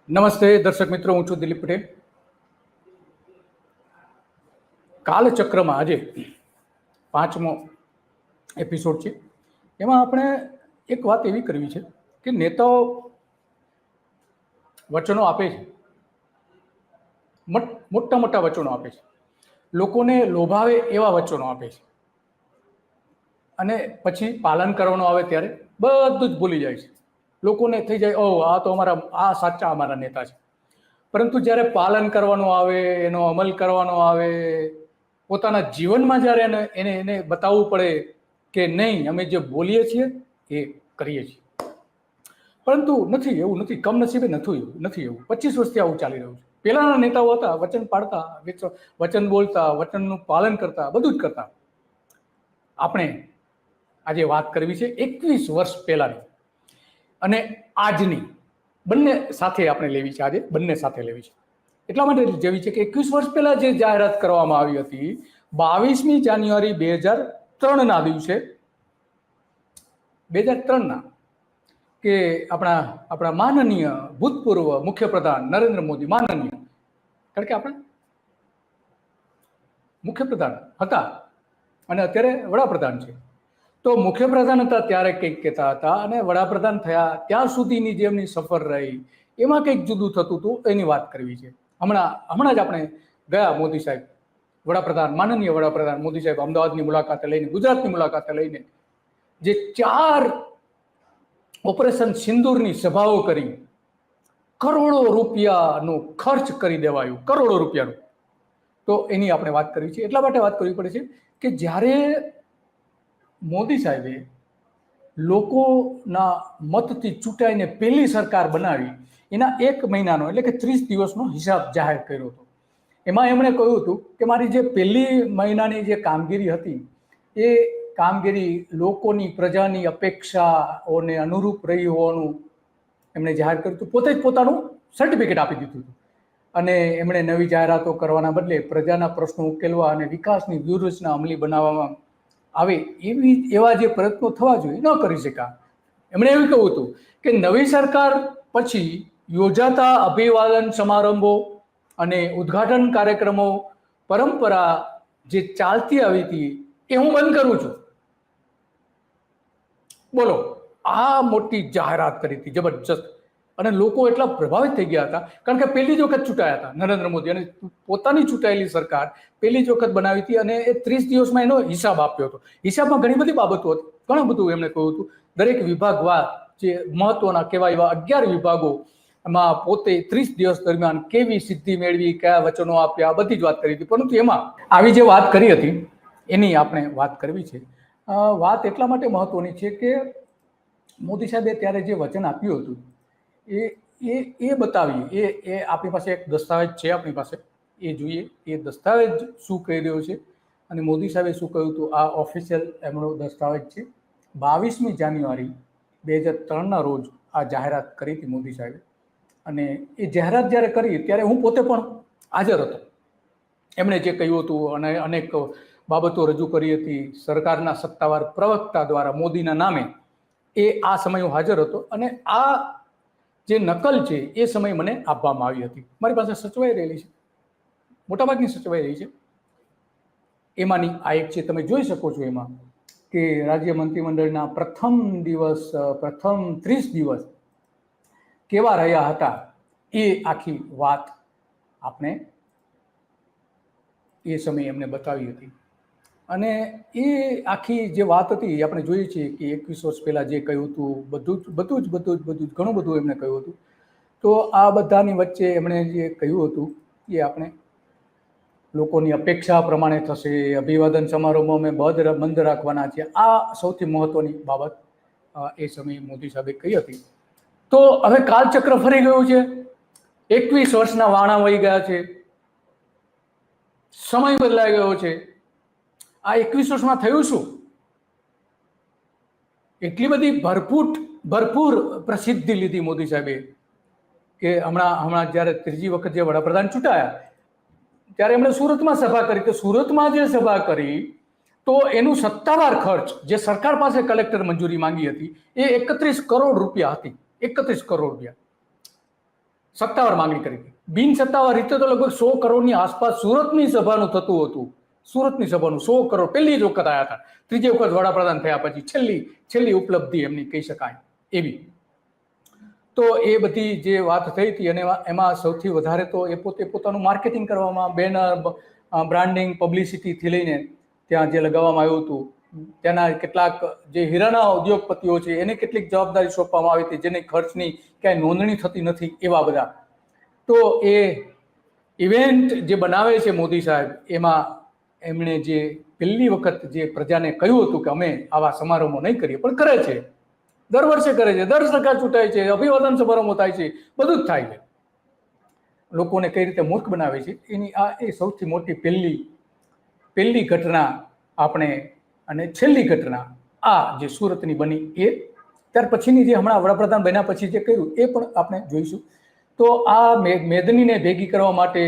નમસ્તે દર્શક મિત્રો, હું છું દિલીપ પટેલ. કાલચક્રમાં આજે 5મો એપિસોડ છે. એમાં આપણે એક વાત એવી કરવી છે કે નેતાઓ વચનો આપે છે, મોટા મોટા વચનો આપે છે, લોકોને લોભાવે એવા વચનો આપે છે, અને પછી પાલન કરવાનું આવે ત્યારે બધું જ ભૂલી જાય છે. લોકોને થઈ જાય, ઓહ, આ તો આ સાચા અમારા નેતા છે. પરંતુ જ્યારે પાલન કરવાનું આવે, એનો અમલ કરવાનો આવે, પોતાના જીવનમાં જ્યારે એને બતાવવું પડે કે નહીં, અમે જે બોલીએ છીએ એ કરીએ છીએ. પરંતુ એવું નથી, કમનસીબે નથી એવું. 25 વર્ષથી આવું ચાલી રહ્યું છે. પહેલાના નેતાઓ હતા, વચન પાડતા, વચન બોલતા, વચનનું પાલન કરતા, બધું જ કરતા. આપણે આજે વાત કરવી છે 21 વર્ષ પહેલાની અને આજની, બંને સાથે આપણે લેવી છે. આજે બંને સાથે લેવી છે એટલા માટે જેવી છે કે 21 વર્ષ પહેલા જે જાહેરાત કરવામાં આવી હતી 22મી જાન્યુઆરી 2003ના દિવસે, 2003ના, કે આપણા માનનીય ભૂતપૂર્વ મુખ્યપ્રધાન નરેન્દ્ર મોદી, માનનીય, કારણ કે આપણે મુખ્યપ્રધાન હતા અને અત્યારે વડાપ્રધાન છે. તો મુખ્યપ્રધાન હતા ત્યારે કંઈક કહેતા હતા અને વડાપ્રધાન થયા ત્યાં સુધીની જે એમની સફર રહી એમાં કંઈક જુદું થતું હતું, એની વાત કરવી છે. હમણાં જ આપણે ગયા મોદી સાહેબ, માનનીય વડાપ્રધાન મોદી સાહેબ અમદાવાદની મુલાકાતે લઈને, ગુજરાતની મુલાકાતે લઈને જે 4 ઓપરેશન સિંદૂરની સભાઓ કરી, કરોડો રૂપિયાનો ખર્ચ કરી દેવાયું, કરોડો રૂપિયાનું. તો એની આપણે વાત કરવી છે. એટલા માટે વાત કરવી પડે છે કે જ્યારે મોદી સાહેબે લોકોના મતથી ચૂંટાઈને પહેલી સરકાર બનાવી, એના 1 મહિનાનો એટલે કે 30 દિવસનો હિસાબ જાહેર કર્યો હતો. એમાં એમણે કહ્યું હતું કે મારી જે પહેલી મહિનાની જે કામગીરી હતી એ કામગીરી લોકોની, પ્રજાની અપેક્ષાઓને અનુરૂપ રહી હોવાનું એમણે જાહેર કર્યું હતું. પોતે જ પોતાનું સર્ટિફિકેટ આપી દીધું હતું. અને એમણે નવી જાહેરાતો કરવાના બદલે પ્રજાના પ્રશ્નો ઉકેલવા અને વિકાસની વ્યૂહરચના અમલી બનાવવામાં આવે એવા જે પ્રયત્નો થવા જોઈએ ન કરી શક્યા. એમણે એવું કહ્યું હતું કે નવી સરકાર પછી યોજાતા અભિવાદન સમારંભો અને ઉદ્ઘાટન કાર્યક્રમો પરંપરા જે ચાલતી આવી હતી એ હું બંધ કરું છું. બોલો, આ મોટી જાહેરાત કરી હતી, જબરજસ્ત. અને લોકો એટલા પ્રભાવિત થઈ ગયા હતા કારણ કે પહેલી જ વખત ચૂંટાયા હતા નરેન્દ્ર મોદી, અને પોતાની ચૂંટાયેલી સરકાર પહેલી જ વખત બનાવી હતી અને એ 30 દિવસમાં એનો હિસાબ આપ્યો હતો. હિસાબમાં ઘણી બધી બાબતો હતી, ઘણું બધું એમણે કહ્યું હતું. દરેક વિભાગવાર જે મહત્વના કહેવાય એવા 11 વિભાગો એમાં પોતે 30 દિવસ દરમિયાન કેવી સિદ્ધિ મેળવી, કયા વચનો આપ્યા, બધી જ વાત કરી હતી. પરંતુ એમાં આવી જે વાત કરી હતી એની આપણે વાત કરવી છે. વાત એટલા માટે મહત્વની છે કે મોદી સાહેબે ત્યારે જે વચન આપ્યું હતું એ બતાવીએ. એ આપણી પાસે એક દસ્તાવેજ છે, આપણી પાસે એ જોઈએ એ દસ્તાવેજ શું કહી રહ્યો છે અને મોદી સાહેબે શું કહ્યું હતું. આ ઓફિશિયલ એમનો દસ્તાવેજ છે. 22મી જાન્યુઆરી 2003ના રોજ આ જાહેરાત કરી હતી મોદી સાહેબે. અને એ જાહેરાત જ્યારે કરી ત્યારે હું પોતે પણ હાજર હતો. એમણે જે કહ્યું હતું અને અનેક બાબતો રજૂ કરી હતી સરકારના સત્તાવાર પ્રવક્તા દ્વારા મોદીના નામે, એ આ સમયે હું હાજર હતો. અને આ જે નકલ છે એ સમયે મને આપવામાં આવી હતી, મારી પાસે સચવાઈ રહેલી છે, મોટાભાગની સચવાઈ રહી છે. એમાંની આ એક છે, તમે જોઈ શકો છો એમાં કે રાજ્ય મંત્રીમંડળના પ્રથમ 30 દિવસ કેવા રહ્યા હતા એ આખી વાત આપણે એ સમયે એમને બતાવી હતી. અને એ આખી જે વાત હતી આપણે જોઈએ છીએ કે 21 વર્ષ પહેલા જે કહ્યું હતું બધું જ ઘણું બધું એમણે કહ્યું હતું. તો આ બધાની વચ્ચે એમણે જે કહ્યું હતું એ આપણે લોકોની અપેક્ષા પ્રમાણે થશે, અભિવાદન સમારોહમાં અમે બંધ રાખવાના છીએ, આ સૌથી મહત્વની બાબત એ સમયે મોદી સાહેબે કહી હતી. તો હવે કાલચક્ર ફરી ગયું છે, 21 વર્ષના વાણા વહી ગયા છે, સમય બદલાઈ ગયો છે. આ 21 વર્ષમાં થયું શું? એટલી બધી ભરપૂર પ્રસિદ્ધિ લીધી મોદી સાહેબે કે હમણાં જ્યારે ત્રીજી વખત જે વડાપ્રધાન ચૂંટાયા ત્યારે એમણે સુરતમાં સભા કરી. તો સુરતમાં જે સભા કરી તો એનું સત્તાવાર ખર્ચ જે સરકાર પાસે કલેક્ટર મંજૂરી માંગી હતી એ 31 કરોડ રૂપિયા હતી. 31 કરોડ રૂપિયા. સત્તાવાર માંગણી કરી હતી. બિન સત્તાવાર રીતે તો લગભગ 100 કરોડની આસપાસ સુરતની સભાનું થતું હતું. સુરતની સભાનું 100 કરોડ પહેલી જ વખત આવ્યા હતા. ત્રીજી વખત વડાપ્રધાન થયા પછી છેલ્લી ઉપલબ્ધિ એમની કહી શકાય એવી. તો એ બધી જે વાત થઈ હતી અને એમાં સૌથી વધારે તો એ પોતાનું માર્કેટિંગ કરવામાં, બેનર, બ્રાન્ડિંગ, પબ્લિસિટીથી લઈને ત્યાં જે લગાવવામાં આવ્યું હતું, ત્યાંના કેટલાક જે હીરાના ઉદ્યોગપતિઓ છે એને કેટલીક જવાબદારી સોંપવામાં આવી હતી જેની ખર્ચની ક્યાંય નોંધણી થતી નથી, એવા બધા. તો એ ઇવેન્ટ જે બનાવે છે મોદી સાહેબ, એમાં એમણે જે પહેલી વખત જે પ્રજાને કહ્યું હતું કે અમે આવા સમારોહો નહીં કરીએ, પણ કરે છે, દર વર્ષે કરે છે, દર સરકાર ચૂંટાય છે, અભિવાદન સમારોહ થાય છે, બધું જ થાય છે. લોકોને કઈ રીતે મૂર્ખ બનાવે છે એની આ એ સૌથી મોટી પહેલી ઘટના આપણે, અને છેલ્લી ઘટના આ જે સુરતની બની એ. ત્યાર પછીની જે હમણાં વડાપ્રધાન બન્યા પછી જે કર્યું એ પણ આપણે જોઈશું. તો આ મેદનીને ભેગી કરવા માટે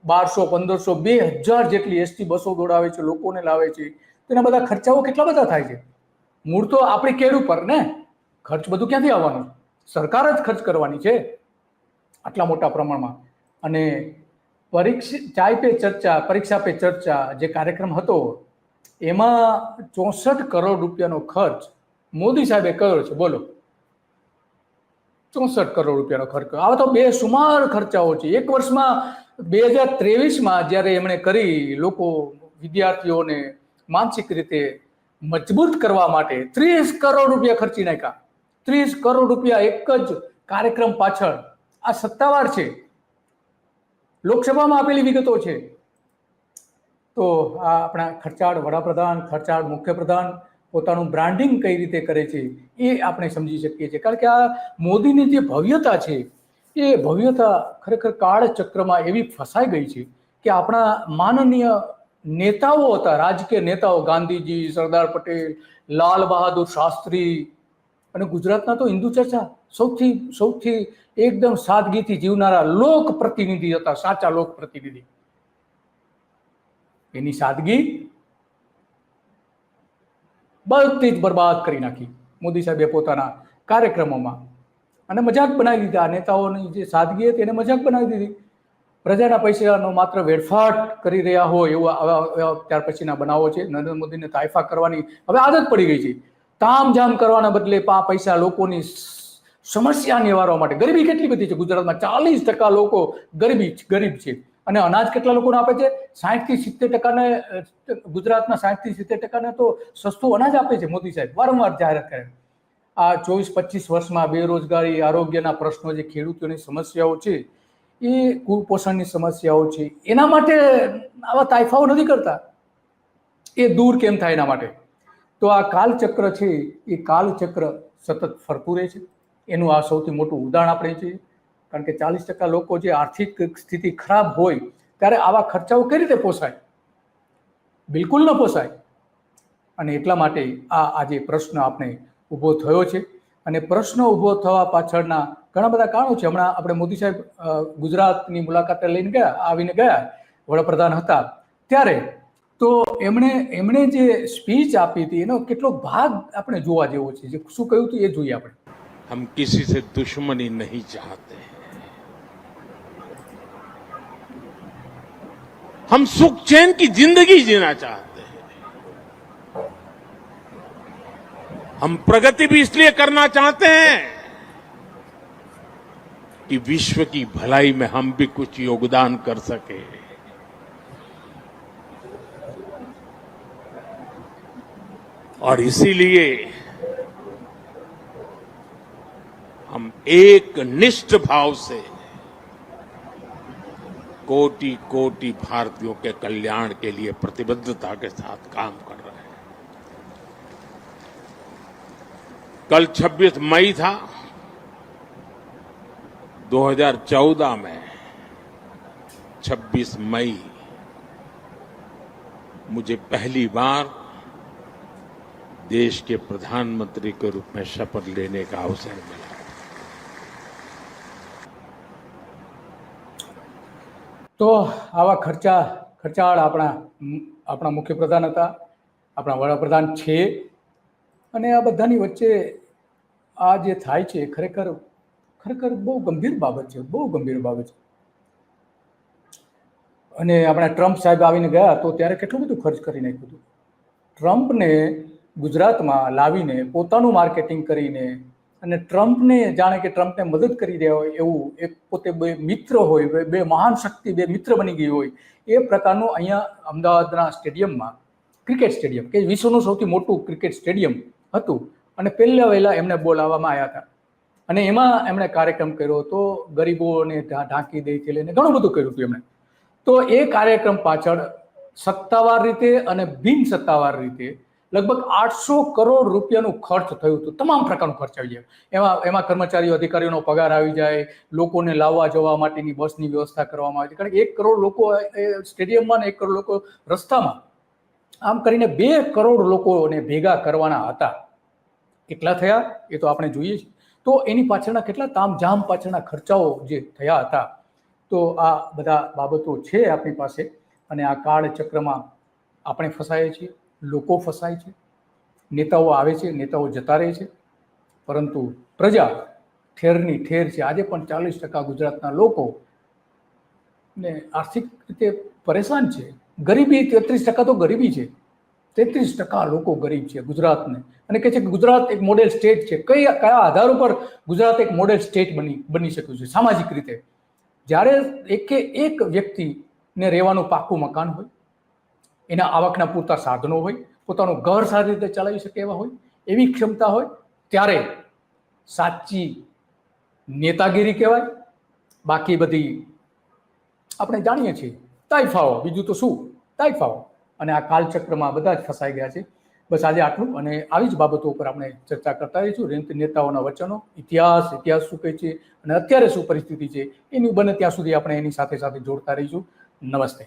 1200, 1500, 2000 જેટલી એસટી બસો દોડાવે છે, લોકોને લાવે છે. તો એના બધા ખર્ચાઓ કેટલા બધા થાય છે. મૂળ તો આપણી કેડ ઉપર ને, ખર્ચ બધું ક્યાંથી આવવાનું? સરકાર જ ખર્ચ કરવાની છે આટલા મોટા પ્રમાણમાં. અને પરીક્ષા પે ચર્ચા જે કાર્યક્રમ હતો એમાં 64 કરોડ રૂપિયાનો ખર્ચ મોદી સાહેબે કર્યો છે. બોલો, 64 કરોડ રૂપિયાનો ખર્ચ. આવા તો બેસુમાર ખર્ચાઓ છે. એક વર્ષમાં 2023માં જ્યારે એમણે કરી લોકો વિદ્યાર્થીઓને માનસિક રીતે મજબૂત કરવા માટે 30 કરોડ રૂપિયા ખર્ચી નાખ્યા. 30 કરોડ રૂપિયા એક જ કાર્યક્રમ પાછળ. આ સત્તાવાર છે, લોકસભામાં આપેલી વિગતો છે. તો આ આપણા ખર્ચાળ વડાપ્રધાન, ખર્ચાળ મુખ્યપ્રધાન પોતાનું બ્રાન્ડિંગ કઈ રીતે કરે છે એ આપણે સમજી શકીએ છીએ. કારણ કે આ મોદીની જે ભવ્યતા છે એ ભવ્યતા ખરેખર કાળચક્રમાં એવી ફસાઈ ગઈ છે કે આપણા માનનીય નેતાઓ હતા, રાજકીય નેતાઓ, ગાંધીજી, સરદાર પટેલ, લાલ બહાદુર શાસ્ત્રી, અને ગુજરાતના તો હિન્દુ ચર્ચા સૌથી એકદમ સાદગીથી જીવનારા લોક પ્રતિનિધિ હતા, સાચા લોક પ્રતિનિધિ. એની સાદગી બધી જ બરબાદ કરી નાખી મોદી સાહેબે પોતાના કાર્યક્રમોમાં, અને મજાક બનાવી દીધા. નેતાઓની જે સાદગી હતી એને મજાક બનાવી દીધી. પ્રજાના પૈસાનો માત્ર વેડફાટ કરી રહ્યા હોય એવા ત્યાર પછીના બનાવો છે. નરેન્દ્ર મોદીને તાઇફા કરવાની હવે આદત પડી ગઈ છે. તામઝામ કરવાના બદલે પૈસા લોકોની સમસ્યા નિવારવા માટે. ગરીબી કેટલી બધી છે ગુજરાતમાં, 40% લોકો ગરીબ છે. અને અનાજ કેટલા લોકોને આપે છે? 60-70%. ગુજરાતના 60-70% તો સસ્તું અનાજ આપે છે મોદી સાહેબ, વારંવાર જાહેરાત કરે. આ 24-25 વર્ષમાં બેરોજગારી, આરોગ્યના પ્રશ્નો, જે ખેડૂતોની સમસ્યાઓ છે, એ કુપોષણની સમસ્યાઓ છે, એના માટે આવા તાઇફાઓ નથી કરતા. એ દૂર કેમ થાય એના માટે. તો આ કાલચક્ર છે એ કાલચક્ર સતત ફરતું રહે છે. એનું આ સૌથી મોટું ઉદાહરણ આપણે છીએ. કારણ કે 40% લોકો જે આર્થિક સ્થિતિ ખરાબ હોય ત્યારે આવા ખર્ચાઓ કઈ રીતે પોસાય? બિલકુલ ન પોસાય. અને એટલા માટે આ આજે પ્રશ્ન આપણે ઊભો થયો છે. અને પ્રશ્ન ઊભો થવા પાછળના ઘણા બધા કારણો છે. હમણાં આપણે મોદી સાહેબ ગુજરાતની મુલાકાતે આવીને ગયા, વડાપ્રધાન હતા ત્યારે, તો એમણે જે સ્પીચ આપી હતી એનો કેટલો ભાગ આપણે જોવા જેવો છે. જે શું કહ્યું હતું એ જોઈએ આપણે. हम किसी से दुश्मनी नहीं चाहते हैं, हम सुख चैन की जिंदगी जीना चाहते हैं. हम प्रगति भी इसलिए करना चाहते हैं कि विश्व की भलाई में हम भी कुछ योगदान कर सके. और इसीलिए हम एक निष्ठ भाव से कोटि कोटि भारतीयों के कल्याण के लिए प्रतिबद्धता के साथ काम कर रहे हैं. कल 26 मई था. 2014 में 26 मई मुझे पहली बार देश के प्रधानमंत्री के रूप में शपथ लेने का अवसर मिला. તો આવા ખર્ચાળ આપણા મુખ્યપ્રધાન હતા, આપણા વડાપ્રધાન છે. અને આ બધાની વચ્ચે આ જે થાય છે ખરેખર ખરેખર બહુ ગંભીર બાબત છે, બહુ ગંભીર બાબત છે. અને આપણા ટ્રમ્પ સાહેબ આવીને ગયા તો ત્યારે કેટલું બધું ખર્ચ કરી નાખ્યું હતું. ટ્રમ્પને ગુજરાતમાં લાવીને પોતાનું માર્કેટિંગ કરીને અને ટ્રમ્પને જાણે કે ટ્રમ્પને મદદ કરી રહ્યા હોય એવું એક પોતે બે મિત્ર હોય, બે મહાન શક્તિ બે મિત્ર બની ગઈ હોય એ પ્રકારનું અહીંયા અમદાવાદના સ્ટેડિયમમાં, ક્રિકેટ સ્ટેડિયમ કે વિશ્વનું સૌથી મોટું ક્રિકેટ સ્ટેડિયમ હતું, અને પહેલા વહેલા એમને બોલાવવામાં આવ્યા હતા અને એમાં એમણે કાર્યક્રમ કર્યો હતો. ગરીબોને ઢાંકી દઈથી લઈને ઘણું બધું કર્યું હતું એમણે. તો એ કાર્યક્રમ પાછળ સત્તાવાર રીતે અને બિન સત્તાવાર રીતે લગભગ 800 કરોડ રૂપિયાનું ખર્ચ થયું હતું. તમામ પ્રકારનું ખર્ચ આવી જાય એમાં કર્મચારીઓ અધિકારીઓનો પગાર આવી જાય, લોકોને લાવવા જવા માટેની બસની વ્યવસ્થા કરવામાં આવી, કારણ કે 1 કરોડ લોકો સ્ટેડિયમમાં ને 1 કરોડ લોકો રસ્તામાં, આમ કરીને 2 કરોડ લોકોને ભેગા કરવાના હતા. કેટલા થયા એ તો આપણે જોઈએ છીએ. તો એની પાછળના કેટલા તામઝામ પાછળના ખર્ચાઓ જે થયા હતા. તો આ બધા બાબતો છે આપણી પાસે, અને આ કાળચક્રમાં આપણે ફસાઈએ છીએ, લોકો ફસાય છે, નેતાઓ આવે છે, નેતાઓ જતા રહે છે, પરંતુ પ્રજા ઠેરની ઠેર છે. આજે પણ 40% ગુજરાતના લોકો ને આર્થિક રીતે પરેશાન છે. ગરીબી 33% તો ગરીબી છે, 33% લોકો ગરીબ છે ગુજરાતને, અને કહે છે કે ગુજરાત એક મોડેલ સ્ટેટ છે. કયા આધાર ઉપર ગુજરાત એક મોડેલ સ્ટેટ બની શક્યું છે સામાજિક રીતે? જ્યારે એક વ્યક્તિને રહેવાનું પાકું મકાન હોય, એના આવકના પૂરતા સાધનો હોય, પોતાનું ઘર સારી રીતે ચલાવી શકે એવા હોય, એવી ક્ષમતા હોય, ત્યારે સાચી નેતાગીરી કહેવાય. બાકી બધી આપણે જાણીએ છીએ તાઇફાઓ, બીજું તો શું તાઇફાઓ. અને આ કાલચક્રમાં બધા જ ફસાઈ ગયા છે. બસ આજે આટલું, અને આવી જ બાબતો ઉપર આપણે ચર્ચા કરતા રહીશું. નેતાઓના વચનો, ઇતિહાસ શું કહે છે અને અત્યારે શું પરિસ્થિતિ છે, એની બને ત્યાં સુધી આપણે એની સાથે જોડતા રહીશું. નમસ્તે.